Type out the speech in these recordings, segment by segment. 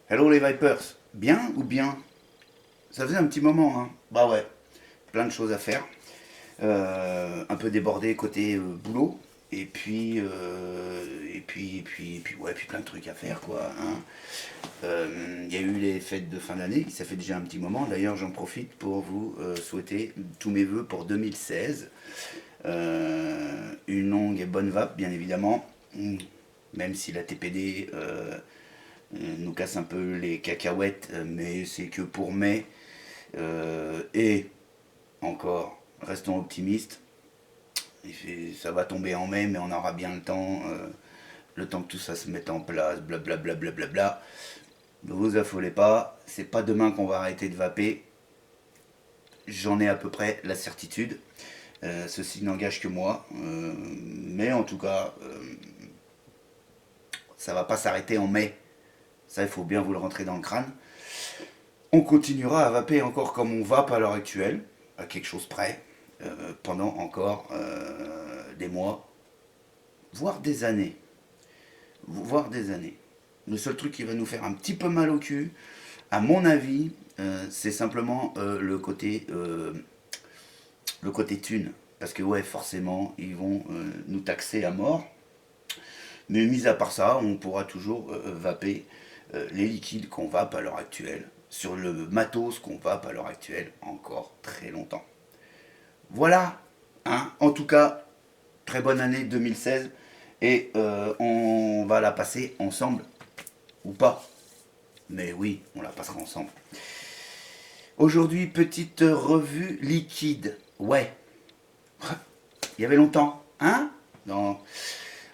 Hello les Vipers, bien ou bien? Ça faisait un petit moment, hein. Bah ouais, plein de choses à faire. Un peu débordé côté boulot. Et puis plein de trucs à faire, quoi, hein. Il y a eu les fêtes de fin d'année, ça fait déjà un petit moment. D'ailleurs, j'en profite pour vous souhaiter tous mes voeux pour 2016. Une longue et bonne vape, bien évidemment. Même si la TPD nous casse un peu les cacahuètes, mais c'est que pour mai. Et encore, restons optimistes. Ça va tomber en mai, mais on aura bien le temps que tout ça se mette en place, blablabla. Bla, bla, bla, bla. Ne vous affolez pas, c'est pas demain qu'on va arrêter de vaper. J'en ai à peu près la certitude. Ceci n'engage que moi. Mais en tout cas, ça va pas s'arrêter en mai. Ça, il faut bien vous le rentrer dans le crâne. On continuera à vaper encore comme on vape à l'heure actuelle, à quelque chose près, pendant encore des mois, voire des années. Voire des années. Le seul truc qui va nous faire un petit peu mal au cul, à mon avis, c'est simplement le côté thune. Parce que ouais, forcément, ils vont nous taxer à mort. Mais mis à part ça, on pourra toujours vaper les liquides qu'on vape à l'heure actuelle, sur le matos qu'on vape à l'heure actuelle, encore très longtemps. Voilà, hein. En tout cas, très bonne année 2016 et on va la passer ensemble ou pas. Mais oui, on la passera ensemble. Aujourd'hui, petite revue liquide. Ouais, il y avait longtemps, hein? Non.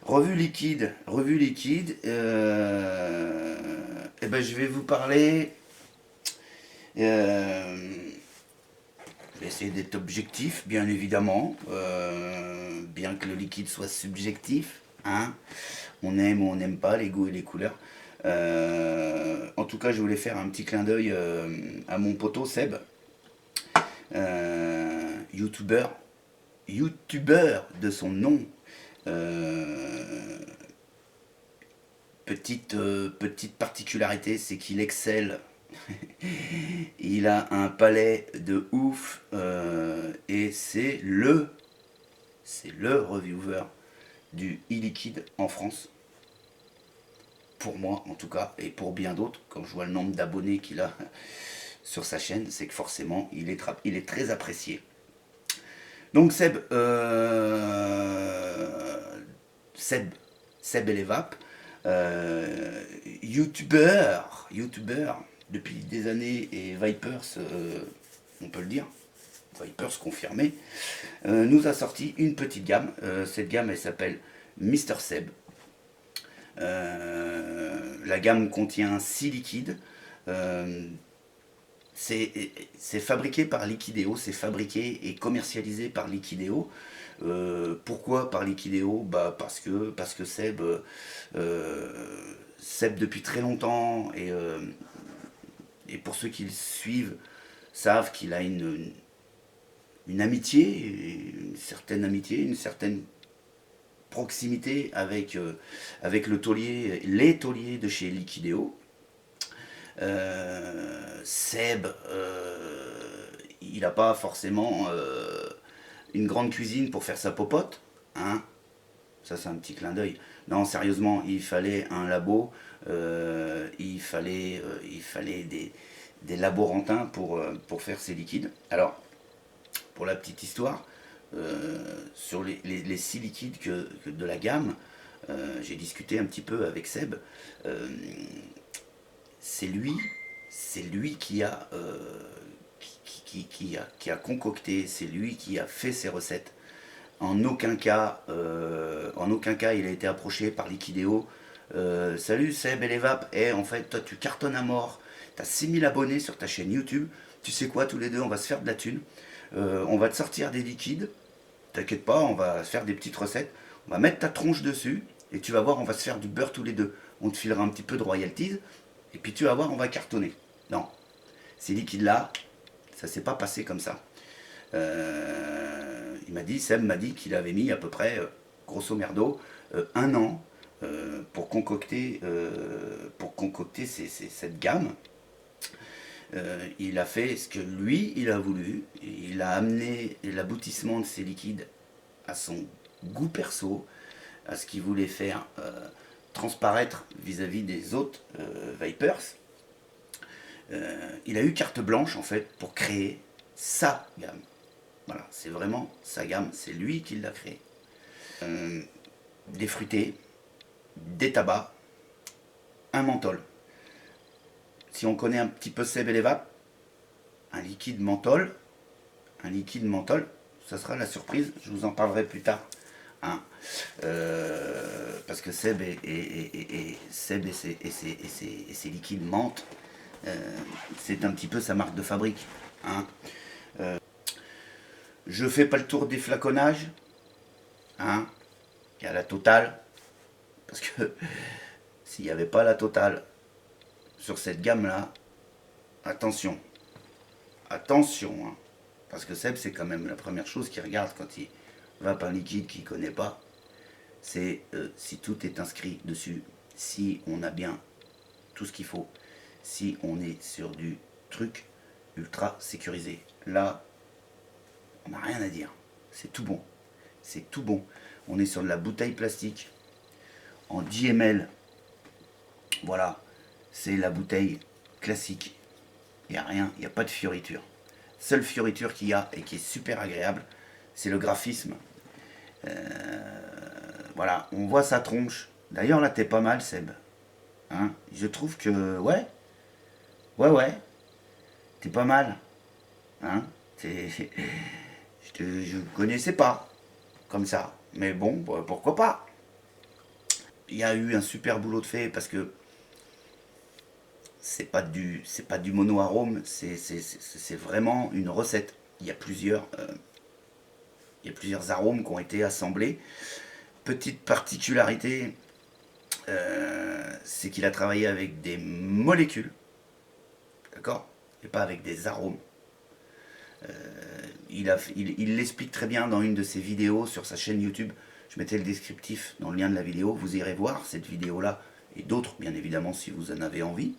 Revue liquide. Eh ben, je vais vous parler. Je vais essayer d'être objectif, bien évidemment, bien que le liquide soit subjectif, hein. On aime ou on n'aime pas les goûts et les couleurs. En tout cas, je voulais faire un petit clin d'œil à mon poteau Seb, youtubeur, youtubeur de son nom. Euh, petite particularité, c'est qu'il excelle. Il a un palais de ouf et c'est le reviewer du e-liquide en France. Pour moi en tout cas, et pour bien d'autres, quand je vois le nombre d'abonnés qu'il a sur sa chaîne, c'est que forcément il est très apprécié. Donc Seb, Seb et les Vapes, youtubeur depuis des années et Vipers, on peut le dire, Vipers confirmé, nous a sorti une petite gamme. Cette gamme, elle s'appelle Mister Seb. La gamme contient 6 liquides. Euh, c'est fabriqué par Liquideo, c'est fabriqué et commercialisé par Liquideo. Pourquoi par Liquideo? Bah parce que Seb depuis très longtemps et pour ceux qui le suivent savent qu'il a une amitié, une certaine proximité avec les tauliers de chez Liquideo. Seb, il n'a pas forcément une grande cuisine pour faire sa popote, hein. Ça, c'est un petit clin d'œil. Non, sérieusement, il fallait un labo, il fallait des laborantins pour faire ces liquides. Alors, pour la petite histoire, sur les 6 liquides de la gamme, j'ai discuté un petit peu avec Seb. Euh, c'est lui, c'est lui qui a concocté, c'est lui qui a fait ses recettes. En aucun cas, il a été approché par Liquideo. Salut Seb et les Vapes. En fait, toi, tu cartonnes à mort. T'as 6000 abonnés sur ta chaîne YouTube. Tu sais quoi, tous les deux, on va se faire de la thune. On va te sortir des liquides. T'inquiète pas, on va se faire des petites recettes. On va mettre ta tronche dessus. Et tu vas voir, on va se faire du beurre tous les deux. On te filera un petit peu de royalties. Et puis tu vas voir, on va cartonner. Non, ces liquides-là, ça s'est pas passé comme ça. Seb m'a dit qu'il avait mis à peu près, grosso merdo, un an pour concocter cette gamme. Il a fait ce que lui, il a voulu. Il a amené l'aboutissement de ces liquides à son goût perso, à ce qu'il voulait faire transparaître vis-à-vis des autres Vapers. Il a eu carte blanche en fait pour créer sa gamme. Voilà, c'est vraiment sa gamme, c'est lui qui l'a créé. Des fruités, des tabacs, un menthol. Si on connaît un petit peu Seb et les vapes, un liquide menthol, ça sera la surprise, je vous en parlerai plus tard. Hein. Parce que Seb et ses liquides menthe, c'est un petit peu sa marque de fabrique. Hein. Je fais pas le tour des flaconnages. Hein. Il y a la totale. Parce que s'il n'y avait pas la totale sur cette gamme-là, attention. Attention. Hein. Parce que Seb, c'est quand même la première chose qu'il regarde quand il vape un liquide qu'il ne connaît pas. C'est si tout est inscrit dessus. Si on a bien tout ce qu'il faut. Si on est sur du truc ultra sécurisé. Là, on n'a rien à dire. C'est tout bon. C'est tout bon. On est sur de la bouteille plastique en 10 ml. Voilà. C'est la bouteille classique. Il n'y a rien, il n'y a pas de fioriture. Seule fioriture qu'il y a et qui est super agréable, c'est le graphisme. Voilà, on voit sa tronche. D'ailleurs, là, t'es pas mal, Seb. Hein, je trouve que, ouais, t'es pas mal. Hein, je connaissais pas comme ça. Mais bon, pourquoi pas. Il y a eu un super boulot de fait parce que c'est pas du mono-arôme, c'est vraiment une recette. Il y a plusieurs arômes qui ont été assemblés. Petite particularité, c'est qu'il a travaillé avec des molécules, d'accord, et pas avec des arômes. Il l'explique très bien dans une de ses vidéos sur sa chaîne YouTube. Je mettais le descriptif dans le lien de la vidéo. Vous irez voir cette vidéo-là et d'autres, bien évidemment, si vous en avez envie.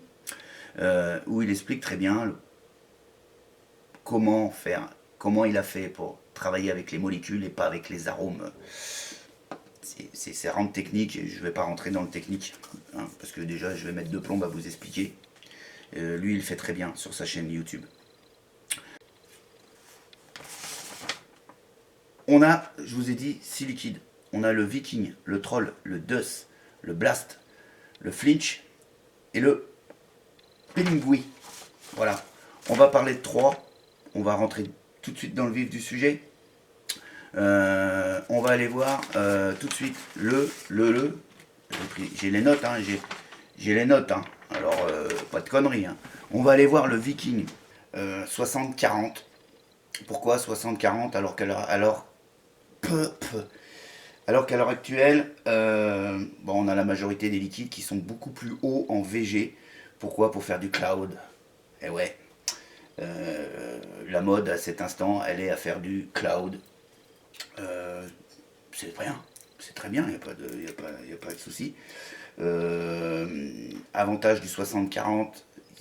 Où il explique très bien comment il a fait pour travailler avec les molécules et pas avec les arômes. C'est vraiment technique et je ne vais pas rentrer dans le technique, hein, parce que déjà je vais mettre de plomb à vous expliquer. Lui il le fait très bien sur sa chaîne YouTube. On a, je vous ai dit, 6 liquides. On a le Viking, le Troll, le Dus, le Blast, le Flinch et le Pingui. Voilà. On va parler de 3. On va rentrer tout de suite dans le vif du sujet. On va aller voir tout de suite j'ai les notes, hein, j'ai les notes, hein. Alors pas de conneries, hein. On va aller voir le Viking 60-40. Pourquoi 60-40 alors qu'à l'heure actuelle, on a la majorité des liquides qui sont beaucoup plus hauts en VG. Pourquoi? Pour faire du cloud. Et ouais, la mode à cet instant, elle est à faire du cloud. C'est rien, c'est très bien, il n'y a pas de souci. Avantage du 60-40,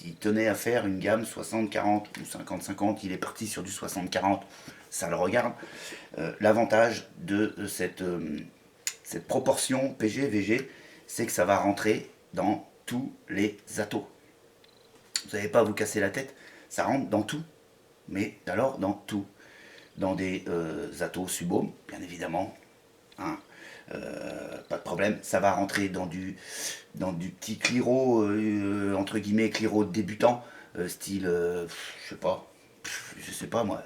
il tenait à faire une gamme 60-40 ou 50-50, il est parti sur du 60-40, ça le regarde. L'avantage de cette proportion PG-VG, c'est que ça va rentrer dans tous les atos. Vous n'allez pas à vous casser la tête, ça rentre dans tout, mais alors dans tout. Dans des atos subhome, bien évidemment, hein, pas de problème, ça va rentrer dans du petit cliro, entre guillemets, cliro débutant, style, je sais pas moi,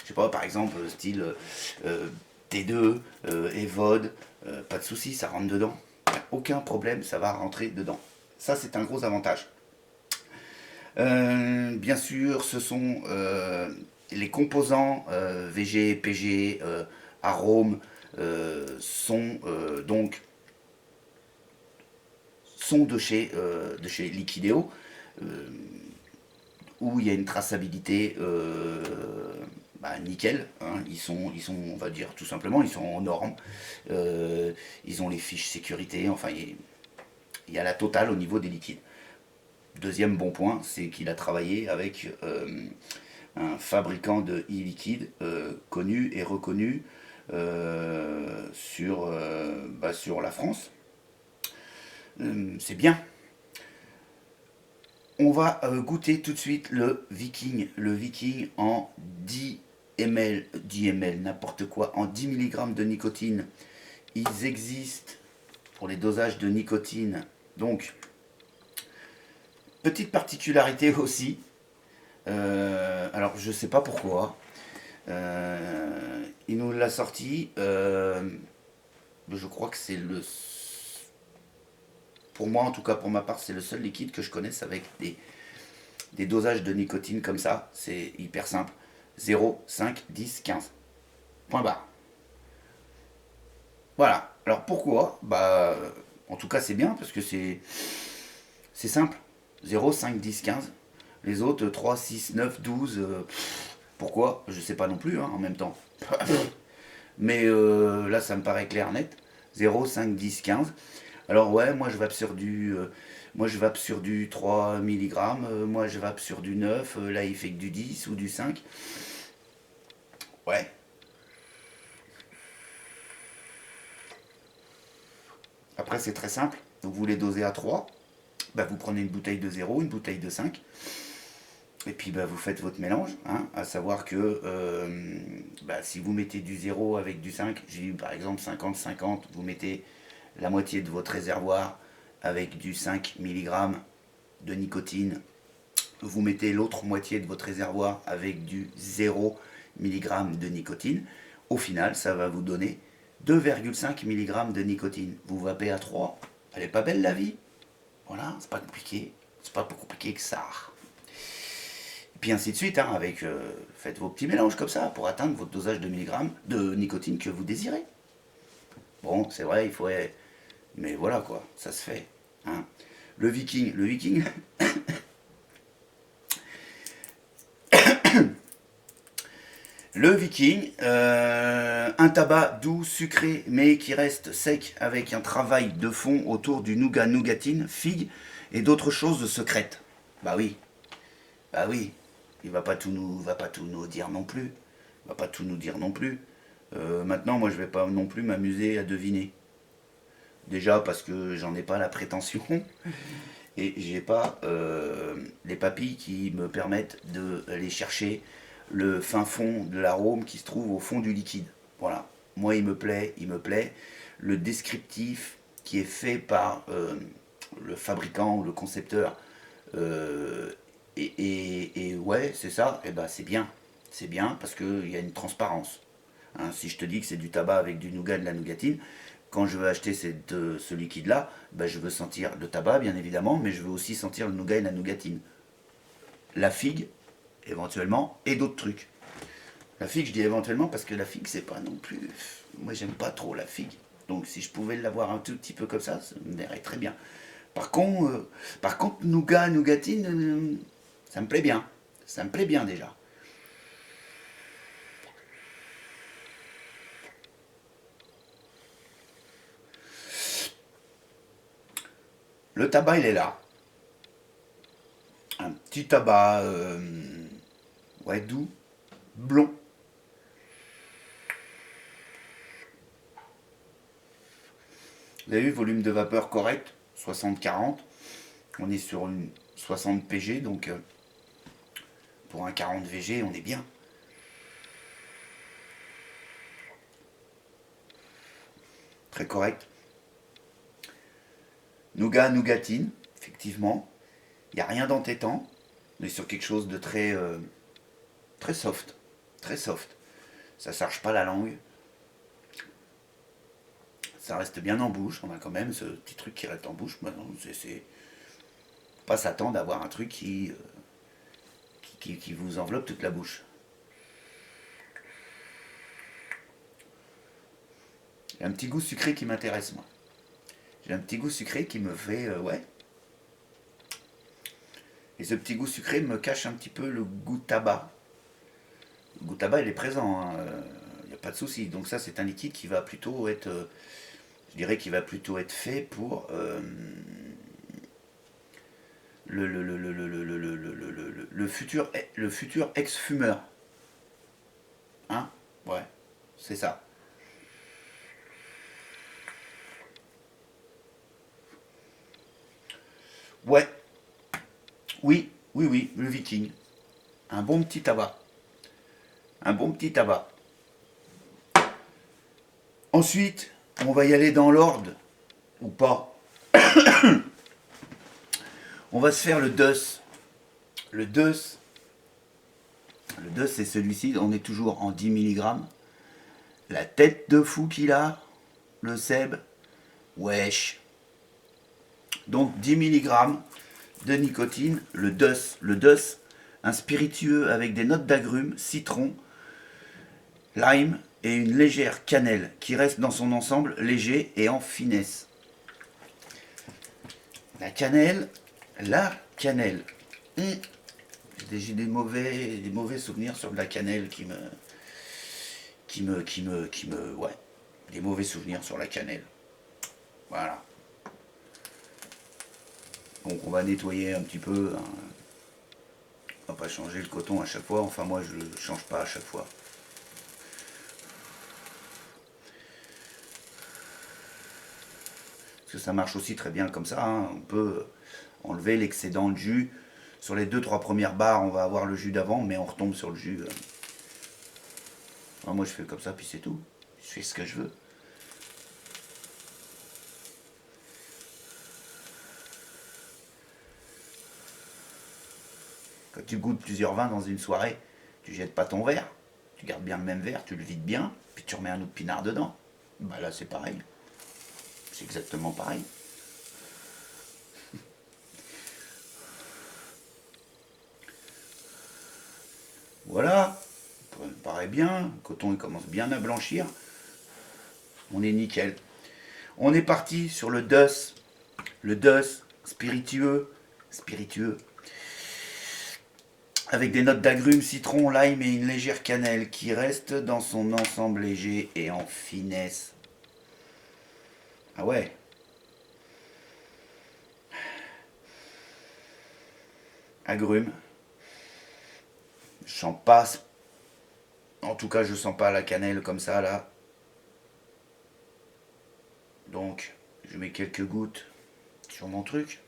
je sais pas, par exemple, style T2, Evode, pas de souci, ça rentre dedans, aucun problème, ça va rentrer dedans. Ça, c'est un gros avantage. Bien sûr, ce sont les composants VG, PG, arômes sont de chez Liquideo, où il y a une traçabilité bah, nickel, hein. On va dire tout simplement, ils sont en normes. Ils ont les fiches sécurité, enfin, il y a la totale au niveau des liquides. Deuxième bon point, c'est qu'il a travaillé avec un fabricant de e-liquide connu et reconnu sur la France. C'est bien. On va goûter tout de suite le Viking. Le Viking en 10 ml, 10 ml, n'importe quoi, en 10 mg de nicotine. Ils existent pour les dosages de nicotine. Donc, petite particularité aussi. Alors, je sais pas pourquoi. Il nous l'a sorti. Je crois que c'est le. Pour moi, en tout cas, pour ma part, c'est le seul liquide que je connaisse avec des dosages de nicotine comme ça. C'est hyper simple. 0, 5, 10, 15. Point barre. Voilà. Alors pourquoi? Bah, en tout cas, c'est bien parce que c'est simple. 0, 5, 10, 15. Les autres, 3, 6, 9, 12. Pourquoi? Je sais pas non plus, hein, en même temps. Mais là, ça me paraît clair, net. 0, 5, 10, 15. Alors ouais, moi je vape sur du 3 mg, moi je vape sur du 9, là il fait que du 10 ou du 5. Ouais. Après c'est très simple. Donc vous les dosez à 3. Bah, vous prenez une bouteille de 0, une bouteille de 5. Et puis bah, vous faites votre mélange, hein, à savoir que bah, si vous mettez du 0 avec du 5, j'ai eu par exemple 50-50, vous mettez la moitié de votre réservoir avec du 5 mg de nicotine, vous mettez l'autre moitié de votre réservoir avec du 0 mg de nicotine, au final ça va vous donner 2,5 mg de nicotine. Vous vapez à 3, elle est pas belle la vie? Voilà, c'est pas compliqué, c'est pas plus compliqué que ça. Et puis ainsi de suite, hein, faites vos petits mélanges comme ça pour atteindre votre dosage de milligrammes de nicotine que vous désirez. Bon, c'est vrai, il faudrait. Mais voilà quoi, ça se fait. Hein. Le Viking, le Viking, un tabac doux, sucré, mais qui reste sec avec un travail de fond autour du nougat, nougatine, figue et d'autres choses secrètes. Bah oui, bah oui, il va pas tout nous dire non plus. Il va pas tout nous dire non plus. Maintenant, moi, je vais pas non plus m'amuser à deviner. Déjà parce que j'en ai pas la prétention et j'ai pas les papilles qui me permettent d'aller chercher le fin fond de l'arôme qui se trouve au fond du liquide. Voilà. Moi, il me plaît, il me plaît. Le descriptif qui est fait par le fabricant ou le concepteur euh, et ouais, c'est ça, et ben c'est bien. C'est bien parce qu'il y a une transparence. Hein, si je te dis que c'est du tabac avec du nougat et de la nougatine, quand je veux acheter ce liquide-là, ben je veux sentir le tabac, bien évidemment, mais je veux aussi sentir le nougat et la nougatine. La figue, éventuellement, et d'autres trucs. La figue, je dis éventuellement parce que la figue, c'est pas non plus. Moi, j'aime pas trop la figue. Donc, si je pouvais l'avoir un tout petit peu comme ça me irait très bien. Par contre, nougat, nougatine, ça me plaît bien. Ça me plaît bien déjà. Le tabac, il est là. Un petit tabac, ouais, doux, blond. Vous avez vu, volume de vapeur correct, 60-40. On est sur une 60 pg, donc pour un 40 VG, on est bien. Très correct. Nougat, nougatine, effectivement. Il n'y a rien d'entêtant. On est sur quelque chose de très soft. Très soft. Ça ne sarge pas la langue. Ça reste bien en bouche. On a quand même ce petit truc qui reste en bouche. Maintenant, c'est pas s'attendre d'avoir un truc qui vous enveloppe toute la bouche. Il y a un petit goût sucré qui m'intéresse, moi. J'ai un petit goût sucré qui me fait. Ouais. Et ce petit goût sucré me cache un petit peu le goût tabac. goût tabac, il est présent, il n'y a pas de souci. Donc ça, c'est un liquide qui va plutôt être, je dirais qu'il va plutôt être fait pour le futur ex-fumeur. Hein? Ouais, c'est ça. Ouais, oui, oui, oui, le Viking. Un bon petit tabac. Un bon petit tabac. Ensuite, on va y aller dans l'ordre, ou pas. On va se faire le DUS. Le DUS, c'est celui-ci, on est toujours en 10 milligrammes. La tête de fou qu'il a, le Seb, wesh. Donc 10 milligrammes de nicotine, le DUS. Le DUS, un spiritueux avec des notes d'agrumes, citron, lime et une légère cannelle qui reste dans son ensemble léger et en finesse. La cannelle, la cannelle. J'ai des mauvais souvenirs sur de la cannelle ouais, des mauvais souvenirs sur la cannelle. Voilà. Donc on va nettoyer un petit peu. Hein. On va pas changer le coton à chaque fois. Enfin moi je le change pas à chaque fois. Parce que ça marche aussi très bien comme ça. Hein. On peut enlever l'excédent de jus. Sur les 2-3 premières barres, on va avoir le jus d'avant, mais on retombe sur le jus. Alors moi je fais comme ça, puis c'est tout. Je fais ce que je veux. Quand tu goûtes plusieurs vins dans une soirée, tu jettes pas ton verre. Tu gardes bien le même verre, tu le vides bien, puis tu remets un autre pinard dedans. Bah là c'est pareil. C'est exactement pareil. Voilà, ça me paraît bien. Le coton il commence bien à blanchir. On est nickel. On est parti sur le DUS. Le DUS spiritueux. Spiritueux. Avec des notes d'agrumes, citron, lime et une légère cannelle qui reste dans son ensemble léger et en finesse. Ah ouais. Agrumes. Je sens pas. En tout cas, je sens pas la cannelle comme ça là. Donc, je mets quelques gouttes sur mon truc.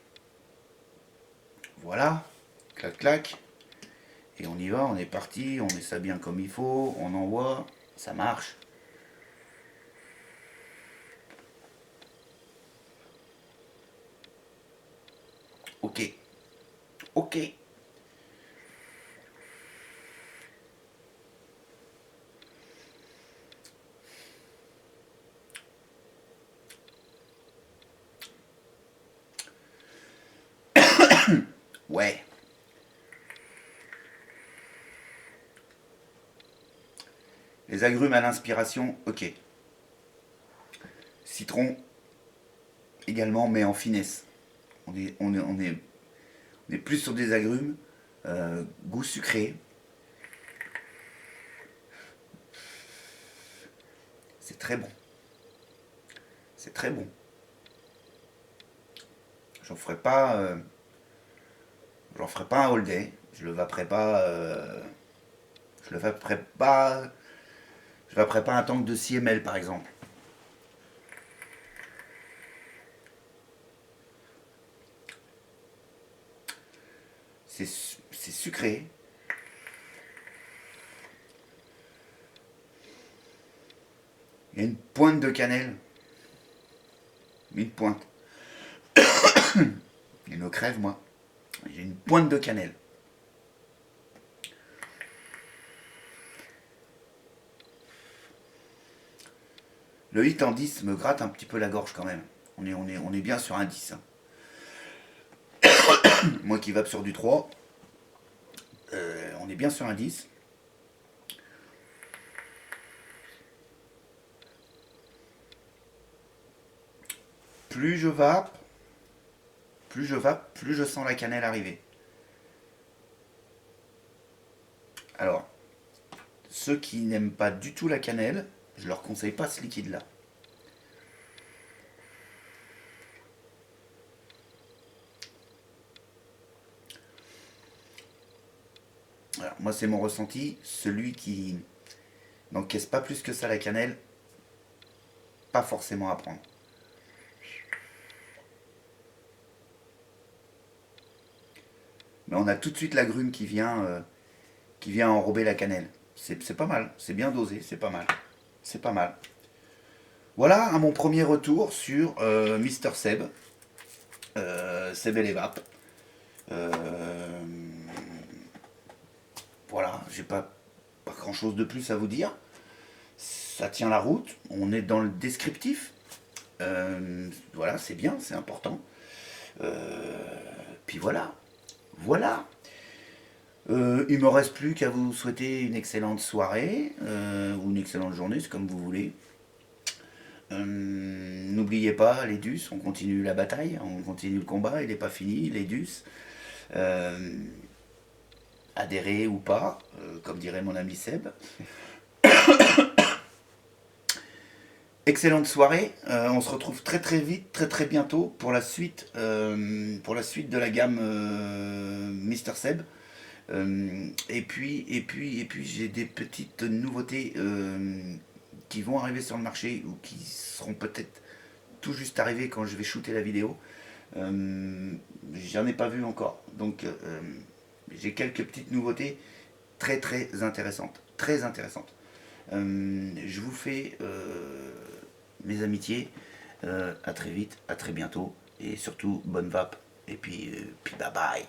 Voilà. Clac, clac. Et on y va, on est parti, on met ça bien comme il faut, on envoie, ça marche. Ok. Ok. Ouais. Les agrumes à l'inspiration, ok. Citron également, mais en finesse. On est plus sur des agrumes, goût sucré. C'est très bon. C'est très bon. J'en ferai pas, j'en ferai pas un all day. Je le vaperai pas. Je le vaperai pas. Je vaperai pas un tank de 6 ml par exemple. C'est sucré. Il y a une pointe de cannelle. Une pointe. Il me crève moi. J'ai une pointe de cannelle. Le hit en 10 me gratte un petit peu la gorge quand même. On est bien sur un 10. Hein. Moi qui vape sur du 3, on est bien sur un 10. Plus je vape, plus je sens la cannelle arriver. Alors, ceux qui n'aiment pas du tout la cannelle, je leur conseille pas ce liquide là. Alors, moi c'est mon ressenti, celui qui n'encaisse pas plus que ça la cannelle, pas forcément à prendre. Mais on a tout de suite l'agrume qui vient enrober la cannelle. C'est pas mal, c'est bien dosé, c'est pas mal. C'est pas mal. Voilà à mon premier retour sur Mister Seb, Seb et les Vapes. Euh, voilà, j'ai pas grand chose de plus à vous dire. Ça tient la route, on est dans le descriptif. Voilà, c'est bien, c'est important. Puis voilà, voilà. Il me reste plus qu'à vous souhaiter une excellente soirée ou une excellente journée, c'est comme vous voulez. N'oubliez pas les DUS, on continue la bataille, on continue le combat, il n'est pas fini, les DUS. Euh, Adhérer ou pas, comme dirait mon ami Seb. Excellente soirée, on se retrouve très très vite, très très bientôt pour la suite de la gamme Mister Seb. Et puis j'ai des petites nouveautés qui vont arriver sur le marché ou qui seront peut-être tout juste arrivées quand je vais shooter la vidéo. J'en ai pas vu encore. Donc j'ai quelques petites nouveautés très très intéressantes. Très intéressantes. Je vous fais mes amitiés. À très vite, à très bientôt. Et surtout, bonne vape. Et puis bye bye.